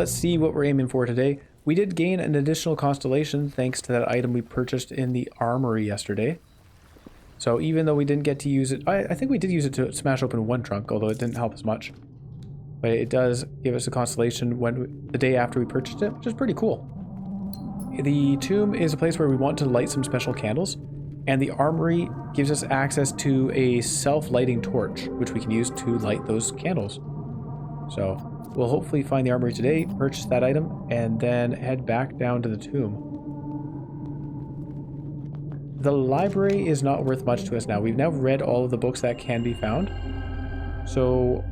let's see what we're aiming for today. We did gain an additional constellation thanks to that item we purchased in the armory yesterday. So even though we didn't get to use it, I think we did use it to smash open one trunk, although it didn't help us much. But it does give us a constellation the day after we purchased it, which is pretty cool. The tomb is a place where we want to light some special candles, and the armory gives us access to a self-lighting torch, which we can use to light those candles. So we'll hopefully find the armory today, purchase that item, and then head back down to the tomb. The library is not worth much to us now. We've now read all of the books that can be found. So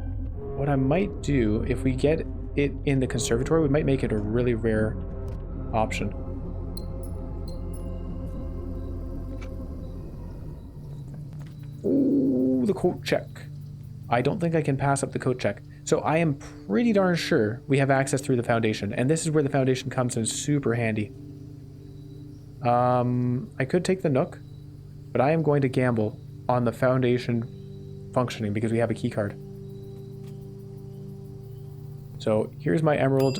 what I might do, if we get it in the conservatory, we might make it a really rare option. Ooh, the coat check. I don't think I can pass up the coat check. So I am pretty darn sure we have access through the foundation, and this is where the foundation comes in super handy. I could take the Nook, but I am going to gamble on the foundation functioning because we have a key card. So here's my emerald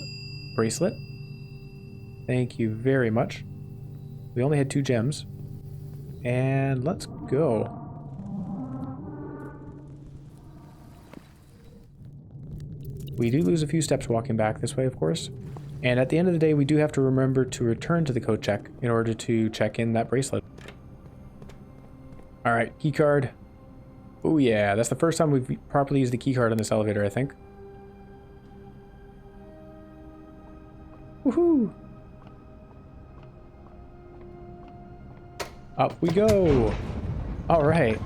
bracelet. Thank you very much. We only had 2 gems. And let's go. We do lose a few steps walking back this way, of course. And at the end of the day, we do have to remember to return to the coat check in order to check in that bracelet. Alright, key card. Oh yeah, that's the first time we've properly used the key card on this elevator, I think. Woohoo! Up we go! Alright.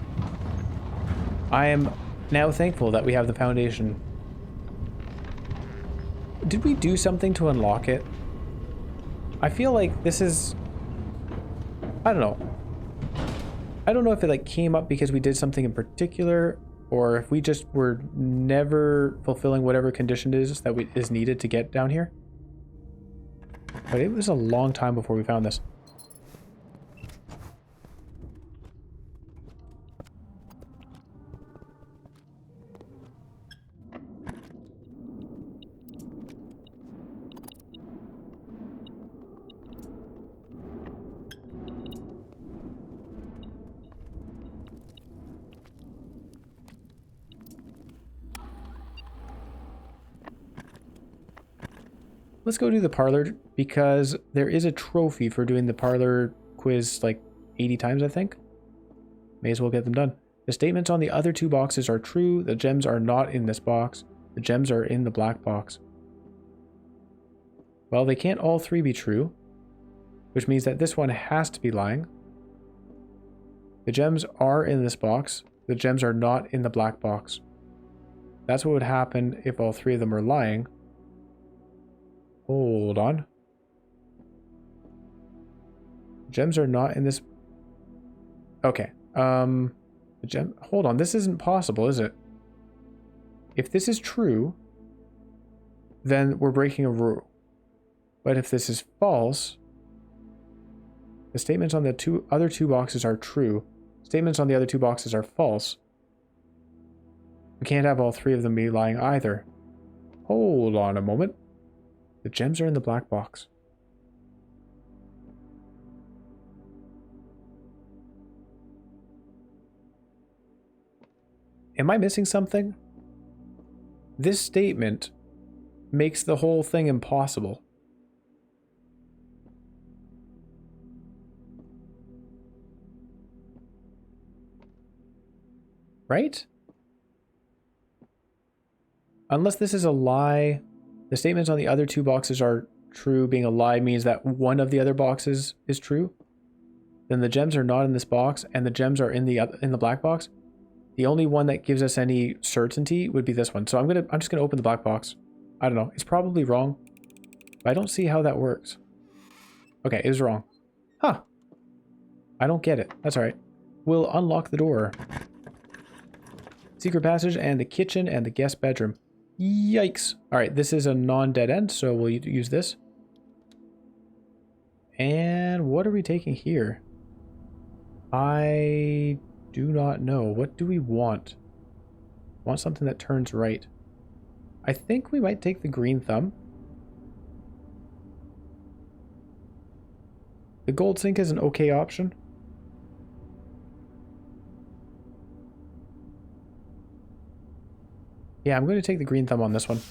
I am now thankful that we have the foundation. Did we do something to unlock it? I feel like this is... I don't know. I don't know if it like came up because we did something in particular, or if we just were never fulfilling whatever condition it is that is needed to get down here. But it was a long time before we found this. Let's go do the parlor, because there is a trophy for doing the parlor quiz like 80 times, I think. May as well get them done. The statements on the other 2 boxes are true. The gems are not in this box. The gems are in the black box. Well, they can't all 3 be true, which means that this one has to be lying. The gems are in this box. The gems are not in the black box. That's what would happen if all 3 of them are lying. Hold on. Gems are not in this. Okay. The gem. Hold on. This isn't possible, is it? If this is true, then we're breaking a rule. But if this is false, the statements on the other two boxes are true. Statements on the other 2 boxes are false. We can't have all 3 of them be lying either. Hold on a moment. The gems are in the black box. Am I missing something? This statement makes the whole thing impossible. Right? Unless this is a lie. The statements on the other 2 boxes are true. Being a lie means that one of the other boxes is true. Then the gems are not in this box, and the gems are in the black box. The only one that gives us any certainty would be this one. So I'm just gonna open the black box. I don't know. It's probably wrong, but I don't see how that works. Okay, it was wrong. Huh. I don't get it. That's all right. We'll unlock the door. Secret passage and the kitchen and the guest bedroom. Yikes. All right, this is a non-dead end, so we'll use this. And what are we taking here? I do not know. What do we want? Want something that turns right. I think we might take the green thumb. The gold sink is an okay option. Yeah, I'm going to take the green thumb on this one.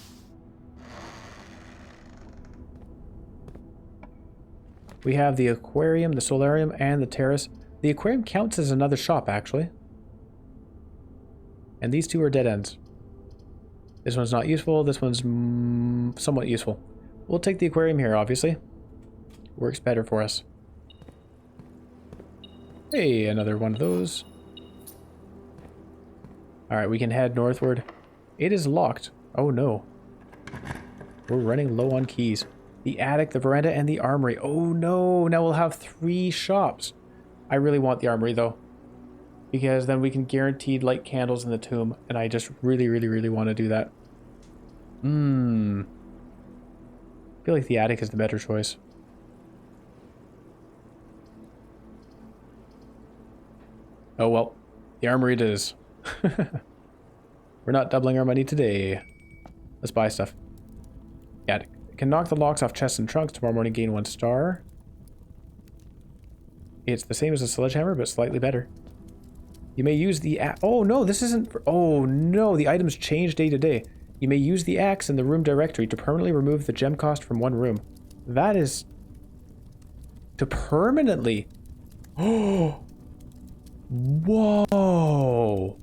We have the aquarium, the solarium, and the terrace. The aquarium counts as another shop, actually. And these two are dead ends. This one's not useful. This one's somewhat useful. We'll take the aquarium here, obviously. Works better for us. Hey, another one of those. Alright, we can head northward. It is locked. Oh no. We're running low on keys. The attic, the veranda, and the armory. Oh no, now we'll have 3 shops. I really want the armory though, because then we can guaranteed light candles in the tomb, and I just really, really, really want to do that. I feel like the attic is the better choice. Oh well, the armory it is. We're not doubling our money today. Let's buy stuff. Attic. Can knock the locks off chests and trunks. Tomorrow morning gain 1 star. It's the same as a sledgehammer, but slightly better. You may use the oh no, this isn't for oh no, the items change day to day. You may use the axe in the room directory to permanently remove the gem cost from 1 room. That is... to permanently... Oh! Whoa!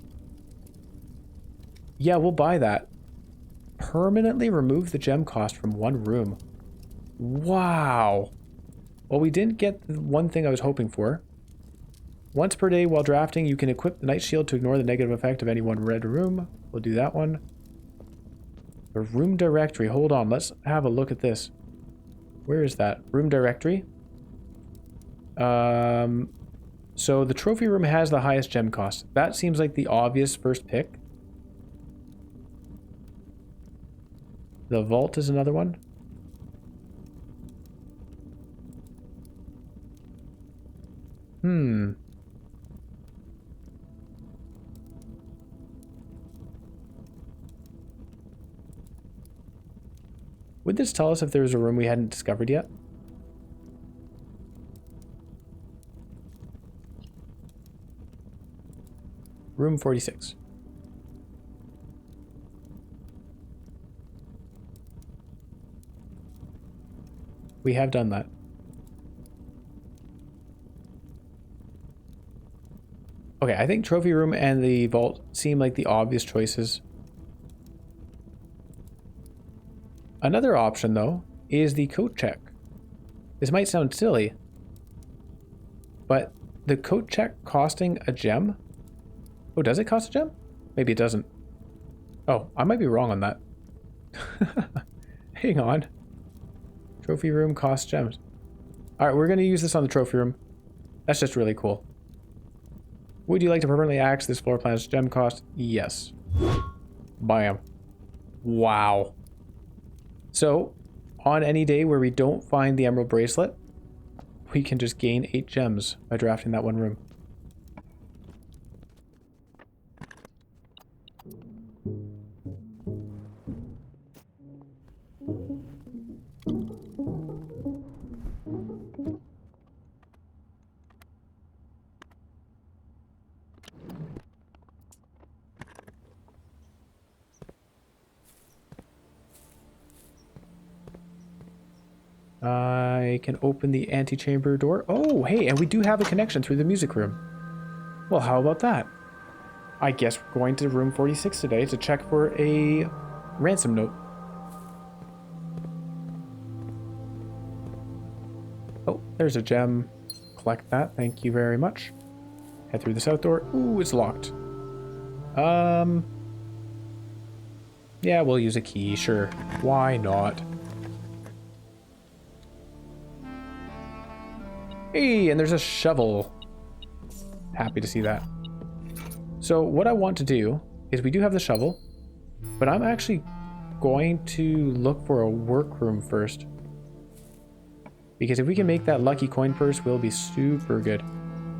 Yeah, we'll buy that. Permanently remove the gem cost from 1 room. Wow. Well, we didn't get the one thing I was hoping for. Once per day while drafting, you can equip the night shield to ignore the negative effect of any one red room. We'll do that one. The room directory. Hold on, let's have a look at this. Where is that? Room directory. So the trophy room has the highest gem cost. That seems like the obvious first pick. The vault is another one. Would this tell us if there was a room we hadn't discovered yet? Room 46. We have done that. Okay, I think trophy room and the vault seem like the obvious choices. Another option, though, is the coat check. This might sound silly, but the coat check costing a gem? Oh, does it cost a gem? Maybe it doesn't. Oh, I might be wrong on that. Hang on. Trophy room costs gems. Alright, we're going to use this on the trophy room. That's just really cool. Would you like to permanently axe this floor plan's gem cost? Yes. Bam. Wow. So, on any day where we don't find the emerald bracelet, we can just gain 8 gems by drafting that 1 room. I can open the antechamber door. Oh, hey, and we do have a connection through the music room. Well, how about that? I guess we're going to room 46 today to check for a ransom note. Oh, there's a gem. Collect that. Thank you very much. Head through the south door. Ooh, it's locked. Yeah, we'll use a key, sure. Why not? Hey, and there's a shovel. Happy to see that. So what I want to do is we do have the shovel, but I'm actually going to look for a workroom first. Because if we can make that lucky coin purse, we'll be super good.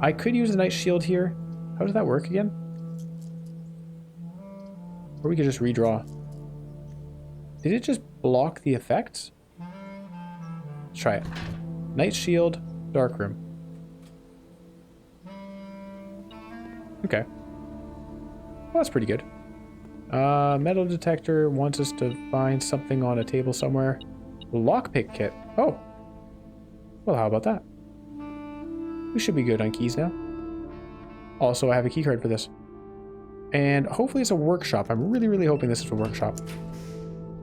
I could use the night shield here. How does that work again? Or we could just redraw. Did it just block the effects? Let's try it. Night shield. Dark room. Okay. Well, that's pretty good. Metal detector wants us to find something on a table somewhere. Lockpick kit. Oh. Well, how about that? We should be good on keys now. Also, I have a key card for this. And hopefully it's a workshop. I'm really, really hoping this is a workshop.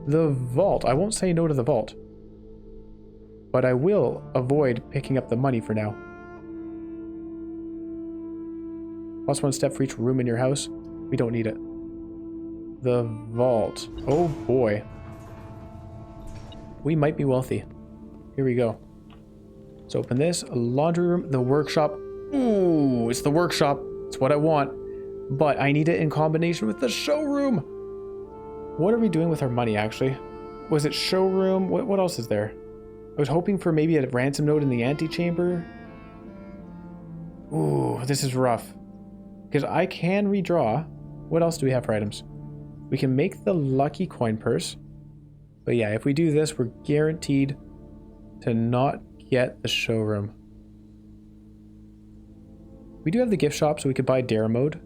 The vault. I won't say no to the vault. But I will avoid picking up the money for now. +1 step for each room in your house. We don't need it. The vault. Oh boy. We might be wealthy. Here we go. Let's open this. A laundry room. The workshop. Ooh, it's the workshop. It's what I want. But I need it in combination with the showroom. What are we doing with our money, actually? Was it showroom? What else is there? I was hoping for maybe a ransom note in the antechamber. Ooh, this is rough. Because I can redraw. What else do we have for items? We can make the lucky coin purse. But yeah, if we do this, we're guaranteed to not get the showroom. We do have the gift shop, so we could buy dare mode.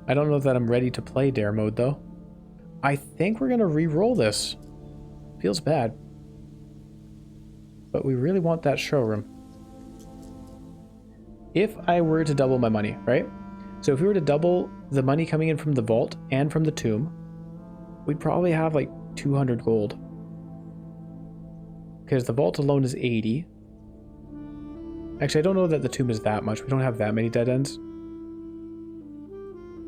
I don't know that I'm ready to play dare mode, though. I think we're going to re-roll this. Feels bad. But we really want that showroom. If I were to double my money, right? So if we were to double the money coming in from the vault and from the tomb, we'd probably have like 200 gold. Because the vault alone is 80. Actually, I don't know that the tomb is that much. We don't have that many dead ends.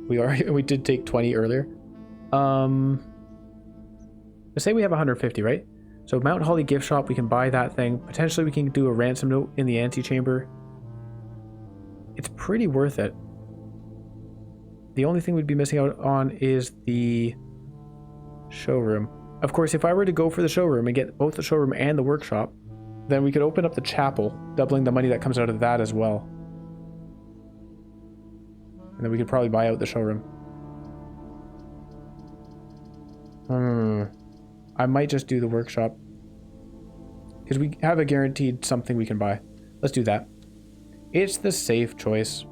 We did take 20 earlier. Let's say we have 150, right? So Mount Holly gift shop, we can buy that thing. Potentially we can do a ransom note in the antechamber. It's pretty worth it. The only thing we'd be missing out on is the showroom. Of course, if I were to go for the showroom and get both the showroom and the workshop, then we could open up the chapel, doubling the money that comes out of that as well. And then we could probably buy out the showroom. I might just do the workshop. Because we have a guaranteed something we can buy. Let's do that. It's the safe choice.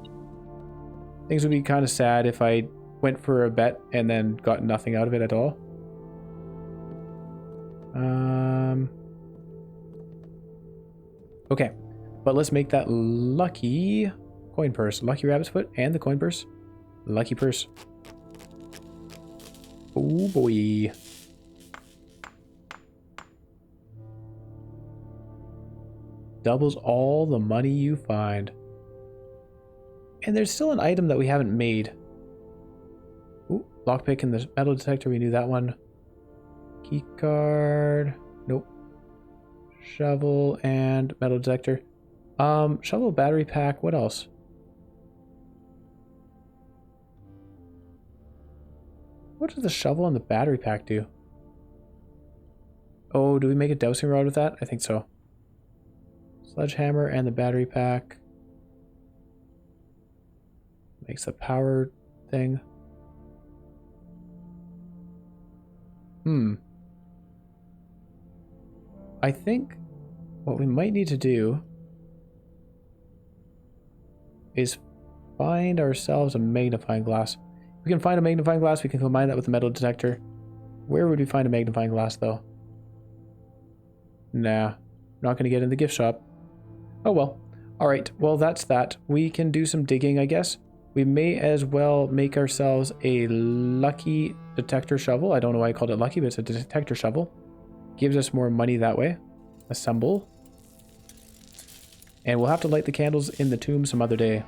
Things would be kind of sad if I went for a bet and then got nothing out of it at all. Okay, but let's make that lucky coin purse. Lucky rabbit's foot and the coin purse. Lucky purse. Oh boy. Doubles all the money you find. And there's still an item that we haven't made. Ooh, lockpick in the metal detector. We knew that one. Key card. Nope. Shovel and metal detector. Shovel, battery pack. What else? What does the shovel and the battery pack do? Oh, do we make a dowsing rod with that? I think so. Sledgehammer and the battery pack. Makes the power thing. I think what we might need to do is find ourselves a magnifying glass. If we can find a magnifying glass, we can combine that with the metal detector. Where would we find a magnifying glass, though? Nah, not going to get in the gift shop. Oh well. Alright, well that's that. We can do some digging, I guess. We may as well make ourselves a lucky detector shovel. I don't know why I called it lucky, but it's a detector shovel. Gives us more money that way. Assemble. And we'll have to light the candles in the tomb some other day.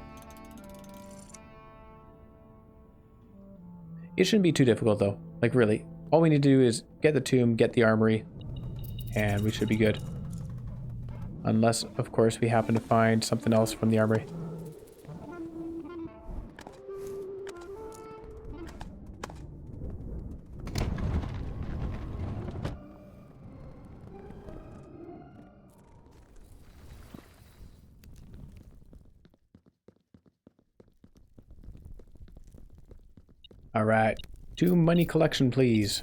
It shouldn't be too difficult though. Like really. All we need to do is get the tomb, get the armory, and we should be good. Unless, of course, we happen to find something else from the armory. Alright. Tomb money collection, please.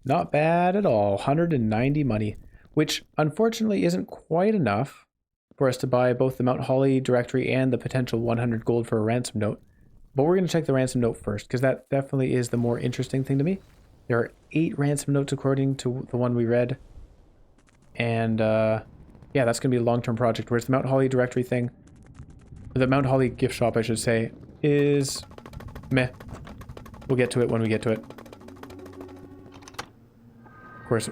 Not bad at all. 190 money, which unfortunately isn't quite enough for us to buy both the Mount Holly directory and the potential 100 gold for a ransom note. But we're going to check the ransom note first, because that definitely is the more interesting thing to me. There are 8 ransom notes according to the one we read. And yeah, that's going to be a long-term project, whereas the Mount Holly directory thing, the Mount Holly gift shop, I should say, is meh. We'll get to it when we get to it. Of course,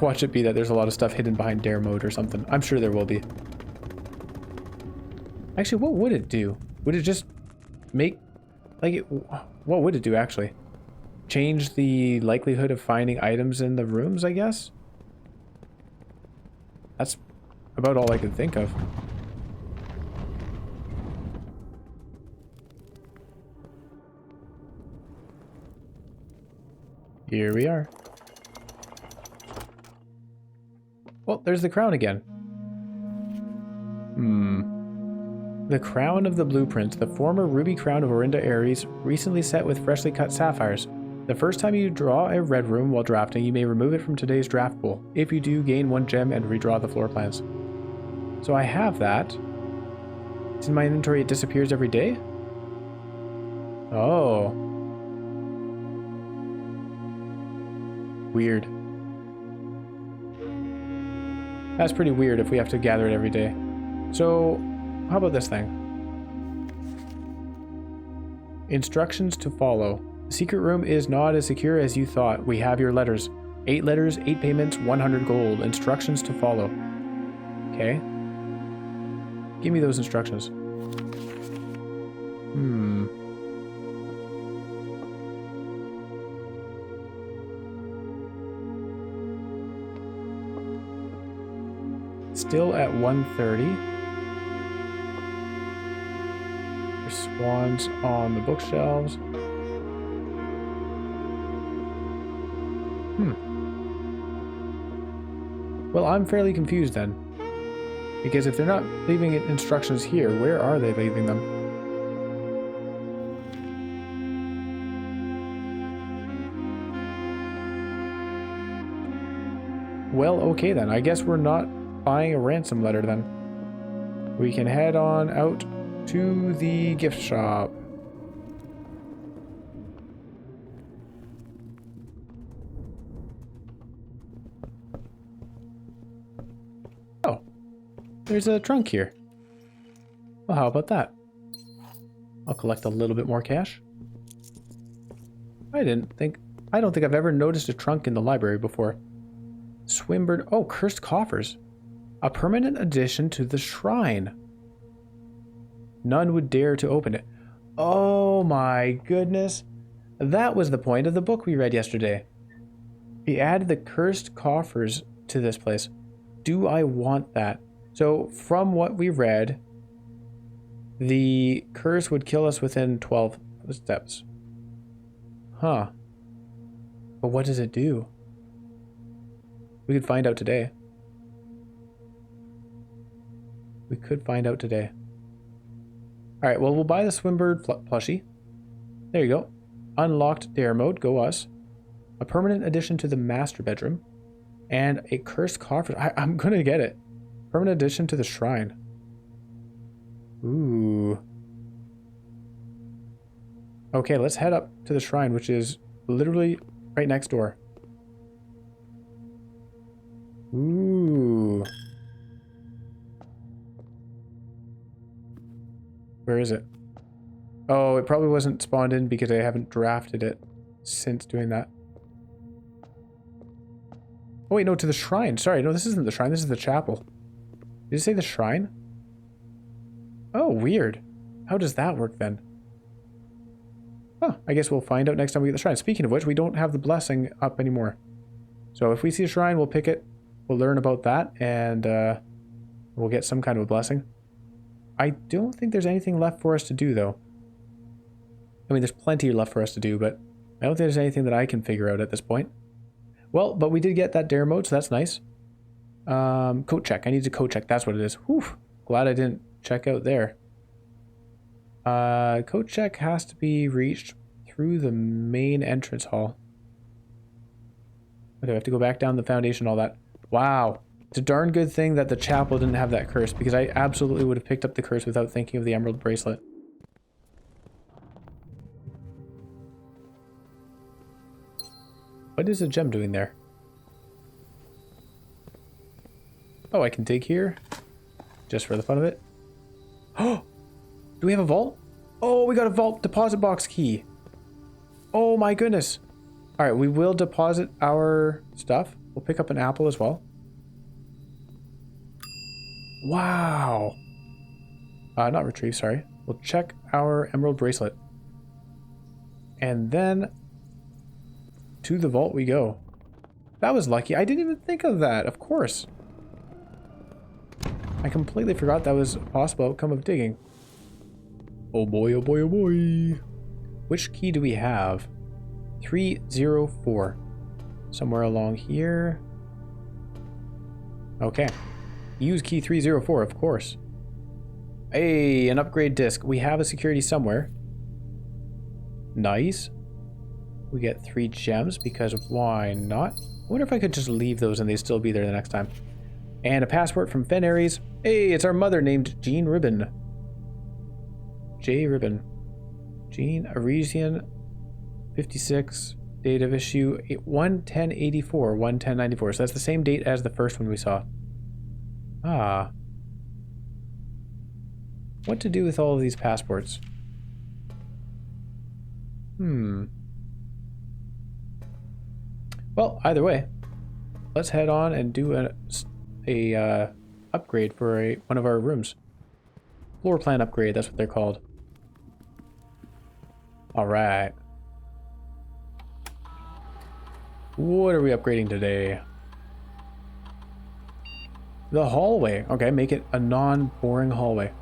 watch it be that there's a lot of stuff hidden behind dare mode or something. I'm sure there will be. Actually, what would it do? Would it just make... like, what would it do, actually? Change the likelihood of finding items in the rooms, I guess? That's about all I can think of. Here we are. Well, there's the crown again. The crown of the blueprint, the former ruby crown of Orinda Ares, recently set with freshly cut sapphires. The first time you draw a red room while drafting, you may remove it from today's draft pool. If you do, gain 1 gem and redraw the floor plans. So I have that. It's in my inventory, it disappears every day? Oh. Weird. That's pretty weird if we have to gather it every day. So, how about this thing? Instructions to follow. The secret room is not as secure as you thought. We have your letters. 8 letters, 8 payments, 100 gold. Instructions to follow. Okay. Give me those instructions. Still at 130. There's swans on the bookshelves. Well, I'm fairly confused then. Because if they're not leaving instructions here, where are they leaving them? Well, okay then. I guess we're not buying a ransom letter then. We can head on out to the gift shop. Oh, there's a trunk here. Well, how about that? I'll collect a little bit more cash. I don't think I've ever noticed a trunk in the library before. Swinburne. Oh, cursed coffers. A permanent addition to the shrine. None would dare to open it. Oh my goodness. That was the point of the book we read yesterday. He added the cursed coffers to this place. Do I want that? So, from what we read, the curse would kill us within 12 steps. Huh. But what does it do? We could find out today. We could find out today. Alright, well, we'll buy the Swinburne plushie. There you go. Unlocked dare mode. Go us. A permanent addition to the master bedroom. And a cursed coffer. I'm gonna get it. Permanent addition to the shrine. Ooh. Okay, let's head up to the shrine, which is literally right next door. Ooh. Where is it? Oh, it probably wasn't spawned in because I haven't drafted it since doing that. Oh wait, no, to the shrine. Sorry, no, this isn't the shrine. This is the chapel. Did it say the shrine? Oh, weird. How does that work then? Huh, I guess we'll find out next time we get the shrine. Speaking of which, we don't have the blessing up anymore. So if we see a shrine, we'll pick it. We'll learn about that, and we'll get some kind of a blessing. I don't think there's anything left for us to do, though. I mean, there's plenty left for us to do, but I don't think there's anything that I can figure out at this point. Well, but we did get that dare mode, so that's nice. Coat check. I need to coat check. That's what it is. Whew. Glad I didn't check out there. Coat check has to be reached through the main entrance hall. Okay, I have to go back down the foundation, all that. Wow. It's a darn good thing that the chapel didn't have that curse, because I absolutely would have picked up the curse without thinking of the emerald bracelet. What is a gem doing there? Oh, I can dig here. Just for the fun of it. Oh! Do we have a vault? Oh, we got a vault deposit box key. Oh my goodness. Alright, we will deposit our stuff. We'll pick up an apple as well. Wow. Not retrieve, sorry. We'll check our emerald bracelet. And then to the vault we go. That was lucky. I didn't even think of that. Of course. I completely forgot that was a possible outcome of digging. Oh boy, oh boy, oh boy. Which key do we have? 304. Somewhere along here. Okay. Use key 304, of course. Hey, an upgrade disc. We have a security somewhere. Nice. We get 3 gems because why not? I wonder if I could just leave those and they'd still be there the next time. And a passport from Fen Aries. Hey, it's our mother named Jean Ribbon. J. Ribbon. Jean Arisian 56. Date of issue 11084, 11094. So that's the same date as the first one we saw. Ah. What to do with all of these passports? Well, either way, let's head on and do a upgrade for one of our rooms. Floor plan upgrade, that's what they're called. All right. What are we upgrading today? The hallway. Okay, make it a non-boring hallway.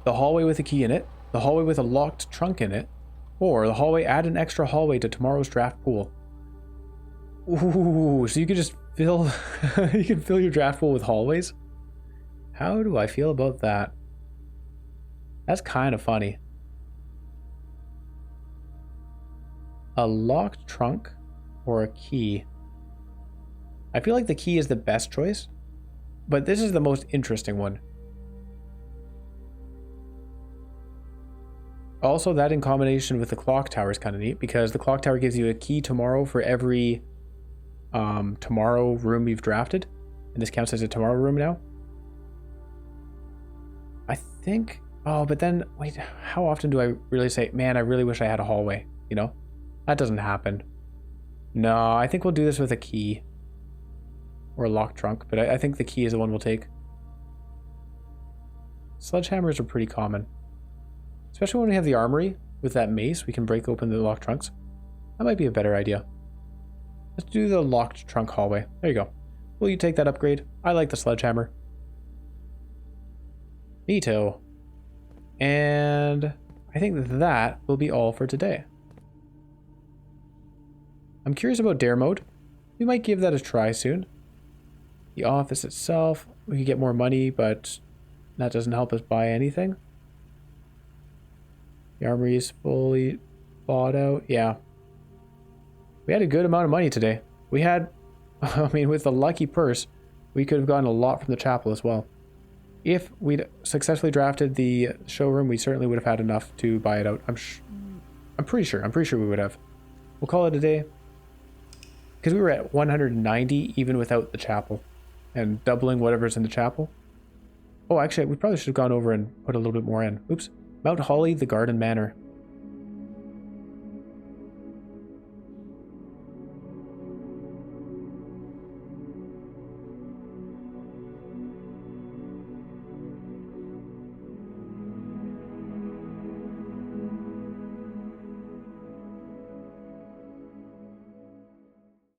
The hallway with a key in it. The hallway with a locked trunk in it. Or the hallway, add an extra hallway to tomorrow's draft pool. Ooh, so you could just fill you can fill your draft pool with hallways? How do I feel about that? That's kind of funny. A locked trunk or a key? I feel like the key is the best choice, but this is the most interesting one. Also, that in combination with the clock tower is kind of neat, because the clock tower gives you a key tomorrow for every tomorrow room you've drafted, and this counts as a tomorrow room now. I think, oh, but then, wait, how often do I really say, man, I really wish I had a hallway, you know? That doesn't happen. No, I think we'll do this with a key. Or a locked trunk, but I think the key is the one we'll take. Sledgehammers are pretty common. Especially when we have the armory with that mace, we can break open the locked trunks. That might be a better idea. Let's do the locked trunk hallway. There you go. Will you take that upgrade? I like the sledgehammer. Neato. And I think that will be all for today. I'm curious about dare mode. We might give that a try soon. The office itself, we could get more money, but that doesn't help us buy anything. The armory is fully bought out. Yeah. We had a good amount of money today. We had, I mean, with the lucky purse, we could have gotten a lot from the chapel as well. If we'd successfully drafted the showroom, we certainly would have had enough to buy it out. I'm pretty sure we would have. We'll call it a day. Because we were at 190 even without the chapel. And doubling whatever's in the chapel. Oh, actually, we probably should have gone over and put a little bit more in. Oops. Mount Holly, the Garden Manor.